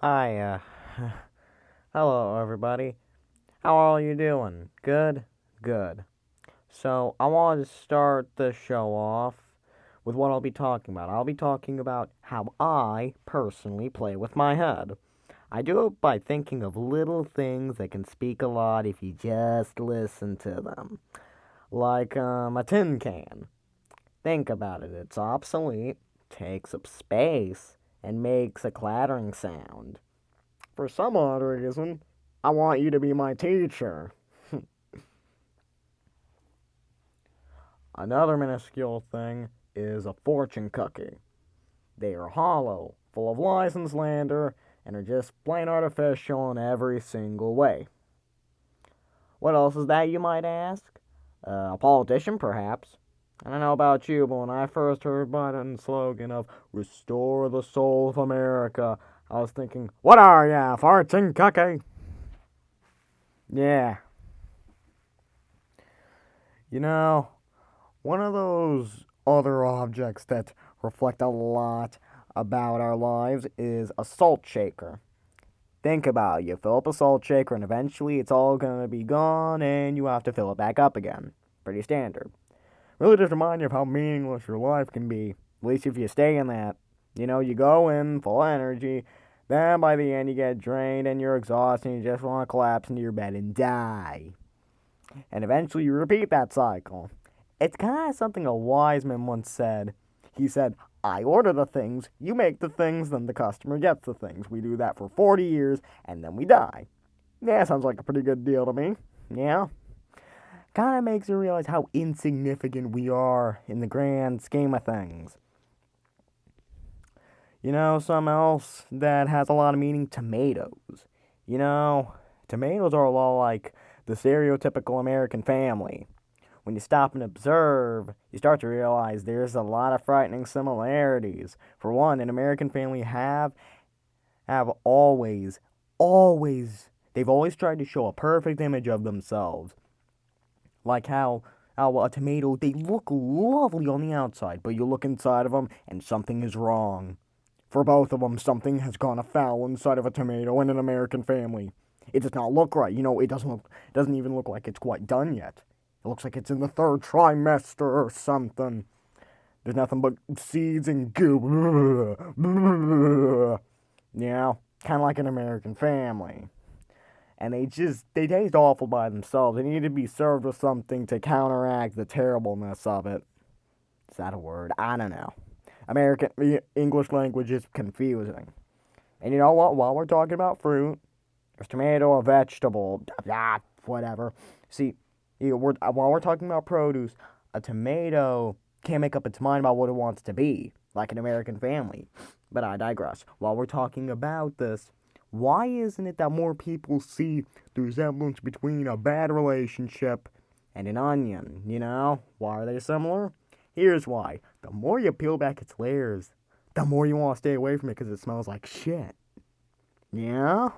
Hi, hello everybody. How are you doing? Good? Good. So, I wanted to start the show off with what I'll be talking about. I'll be talking about how I personally play with my head. I do it by thinking of little things that can speak a lot if you just listen to them. Like, a tin can. Think about it. It's obsolete, takes up space, and makes a clattering sound. For some odd reason, I want you to be my teacher. Another minuscule thing is a fortune cookie. They are hollow, full of lies and slander, and are just plain artificial in every single way. What else is that, you might ask? A politician, perhaps. I don't know about you, but when I first heard Biden's slogan of "Restore the Soul of America," I was thinking, what are ya, fortune cookie? Yeah, you know, one of those other objects that reflect a lot about our lives is a salt shaker. Think about it. You fill up a salt shaker and eventually it's all going to be gone and you have to fill it back up again. Pretty standard. Really just remind you of how meaningless your life can be. At least if you stay in that. You go in full of energy, then by the end you get drained and you're exhausted and you just want to collapse into your bed and die. And eventually you repeat that cycle. It's kind of something a wise man once said. He said, I order the things, you make the things, then the customer gets the things. We do that for 40 years, and then we die. Yeah, sounds like a pretty good deal to me. Yeah? Kind of makes you realize how insignificant we are in the grand scheme of things. Something else that has a lot of meaning, tomatoes. You know, tomatoes are a lot like the stereotypical American family. When you stop and observe, you start to realize there's a lot of frightening similarities. For one, an American family have always they've always tried to show a perfect image of themselves. Like how a tomato, they look lovely on the outside, but you look inside of them and something is wrong. For both of them, something has gone afoul inside of a tomato in an American family. It does not look right. It doesn't even look like it's quite done yet. It looks like it's in the third trimester or something. There's nothing but seeds and goo. Kind of like an American family. And they taste awful by themselves. They need to be served with something to counteract the terribleness of it. Is that a word? I don't know. English language is confusing. And you know what? While we're talking about fruit, is tomato a vegetable? Whatever. See, while we're talking about produce, a tomato can't make up its mind about what it wants to be, like an American family. But I digress. While we're talking about this, why isn't it that more people see the resemblance between a bad relationship and an onion? Why are they similar? Here's why. The more you peel back its layers, the more you want to stay away from it because it smells like shit. Yeah?